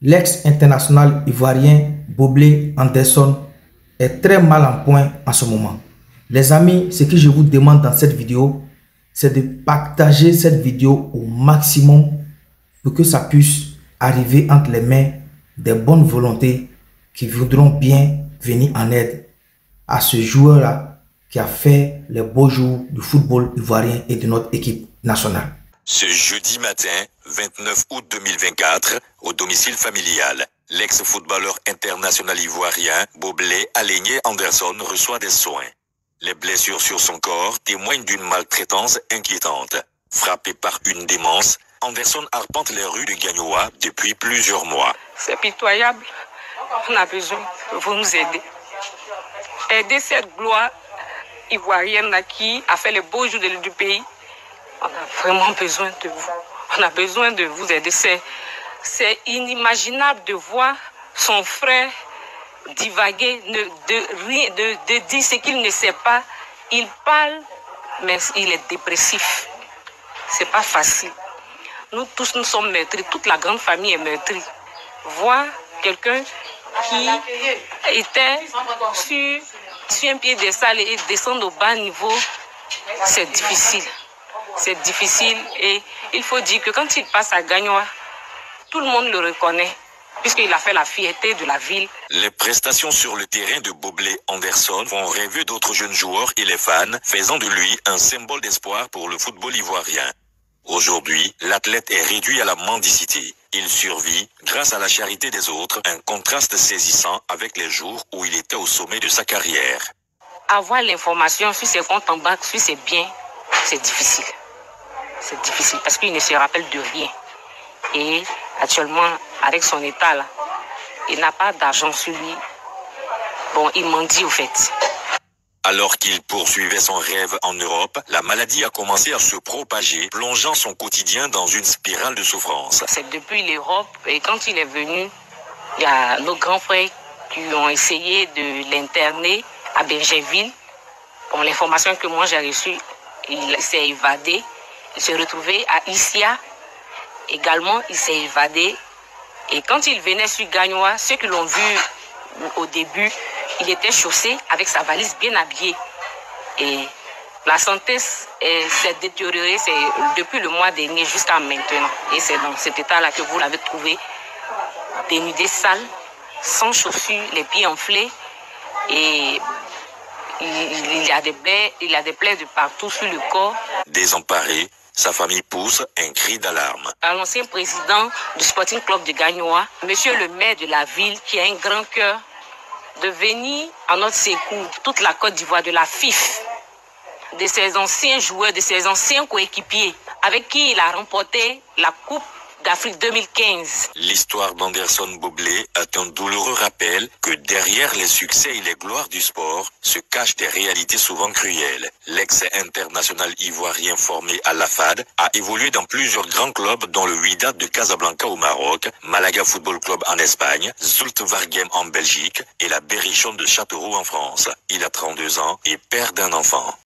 L'ex-international ivoirien Boblé Anderson est très mal en point en ce moment. Les amis, ce que je vous demande dans cette vidéo, c'est de partager cette vidéo au maximum pour que ça puisse arriver entre les mains des bonnes volontés qui voudront bien venir en aide à ce joueur-là qui a fait les beaux jours du football ivoirien et de notre équipe nationale. Ce jeudi matin, 29 août 2024, au domicile familial, l'ex-footballeur international ivoirien Boblé Aligné Anderson reçoit des soins. Les blessures sur son corps témoignent d'une maltraitance inquiétante. Frappé par une démence, Anderson arpente les rues de Gagnoa depuis plusieurs mois. C'est pitoyable. On a besoin de vous nous aider. Aider cette gloire ivoirienne qui a fait les beaux jours du pays. On a vraiment besoin de vous. On a besoin de vous aider. C'est inimaginable de voir son frère divaguer, de dire ce qu'il ne sait pas. Il parle, mais il est dépressif. C'est pas facile. Nous tous, nous sommes meurtris. Toute la grande famille est meurtrie. Voir quelqu'un qui était sur un pied de salle et descendre au bas niveau, c'est difficile. C'est difficile et il faut dire que quand il passe à Gagnoa, tout le monde le reconnaît puisqu'il a fait la fierté de la ville. Les prestations sur le terrain de Boblé Anderson font rêver d'autres jeunes joueurs et les fans, faisant de lui un symbole d'espoir pour le football ivoirien. Aujourd'hui, l'athlète est réduit à la mendicité. Il survit grâce à la charité des autres, un contraste saisissant avec les jours où il était au sommet de sa carrière. Avoir l'information sur ses comptes en banque, sur ses biens, c'est difficile. C'est difficile parce qu'il ne se rappelle de rien. Et actuellement, avec son état là, il n'a pas d'argent sur lui. Bon, il mendie au fait. Alors qu'il poursuivait son rêve en Europe, la maladie a commencé à se propager, plongeant son quotidien dans une spirale de souffrance. C'est depuis l'Europe, et quand il est venu, il y a nos grands frères qui ont essayé de l'interner à Bergerville. Bon, l'information que moi j'ai reçue, il s'est évadé. Il s'est retrouvé à Issia. Également, il s'est évadé. Et quand il venait sur Gagnoa, ceux qui l'ont vu au début, il était chaussé avec sa valise bien habillée. Et la santé s'est détériorée depuis le mois dernier jusqu'à maintenant. Et c'est dans cet état-là que vous l'avez trouvé, dénudé, sale, sans chaussures, les pieds enflés. Et il a des plaies de partout sur le corps. Désemparé, sa famille pousse un cri d'alarme. À l'ancien président du Sporting Club de Gagnoa, monsieur le maire de la ville, qui a un grand cœur, de venir à notre secours, toute la Côte d'Ivoire, de la FIF, de ses anciens joueurs, de ses anciens coéquipiers, avec qui il a remporté la Coupe d'Afrique 2015. L'histoire d'Anderson Boblé est un douloureux rappel que derrière les succès et les gloires du sport se cachent des réalités souvent cruelles. L'ex-international ivoirien formé à l'AFAD a évolué dans plusieurs grands clubs dont le Wydad de Casablanca au Maroc, Malaga Football Club en Espagne, Zulte Waregem en Belgique et la Berrichonne de Châteauroux en France. Il a 32 ans et père d'un enfant.